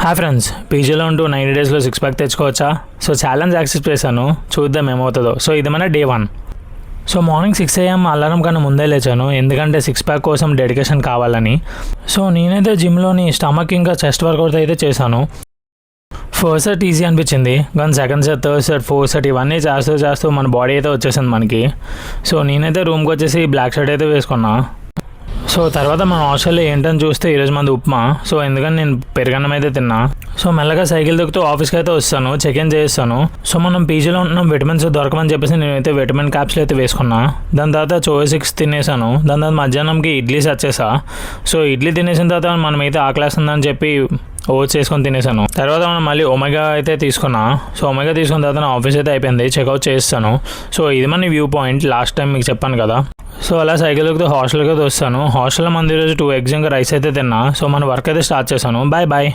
Hi friends, పీజీలో ఉంటూ 90 డేస్లో 6 ప్యాక్ తెచ్చుకోవచ్చా? సో ఛాలెంజ్ యాక్సెప్ట్ చేశాను, చూద్దాం ఏమవుతుందో. సో ఇది మన day 1. So morning 6 AM alarm కన్నా ముందే లేచాను, ఎందుకంటే 6 ప్యాక్ కోసం డెడికేషన్ కావాలని. సో నేనైతే జిమ్లోని స్టమక్ ఇంకా చెస్ట్ వర్కౌట్ అయితే చేశాను. ఫస్ట్ సెట్ ఈజీ అనిపించింది, కానీ second set, third set, fourth set ఇవన్నీ చేస్తూ మన బాడీ అయితే వచ్చేసింది మనకి. సో నేనైతే రూమ్కి వచ్చేసి బ్లాక్ షర్ట్ అయితే వేసుకున్నా. సో తర్వాత మన హాస్టల్లో ఏంటని చూస్తే ఈరోజు మంది ఉప్మా. సో ఎందుకని నేను పెరుగన్నం అయితే తిన్నా. సో మెల్లగా సైకిల్ దొక్కుతూ ఆఫీస్కి అయితే వస్తాను, చెక్ ఇన్ చేస్తాను. సో మనం పీజీలో ఉంటున్నాం, విటమిన్స్ దొరకమని చెప్పేసి నేనైతే విటమిన్ క్యాప్స్లు అయితే వేసుకున్నా. దాని తర్వాత చోసిక్స్ తినేసాను. దాని తర్వాత మధ్యాహ్నంకి ఇడ్లీ వచ్చేసా. సో ఇడ్లీ తినేసిన తర్వాత మనమైతే ఆకలేస్తుందని చెప్పి ఓట్స్ వేసుకొని తినేసాను. తర్వాత మనం మళ్ళీ ఒమేగా అయితే తీసుకున్నా. సో ఒమేగా తీసుకున్న తర్వాత నా ఆఫీస్ అయితే అయిపోయింది, చెక్అవుట్ చేస్తాను. సో ఇది మన వ్యూ పాయింట్, లాస్ట్ టైం మీకు చెప్పాను కదా. సో అలా సైకిల్ దొరికితే హాస్టల్కి అయితే వస్తాను. హాస్టల్లో మన ఈరోజు 2 eggs ఇంకా రైస్ అయితే తిన్నా. సో మన వర్క్ అయితే స్టార్ట్ చేశాను. Bye bye.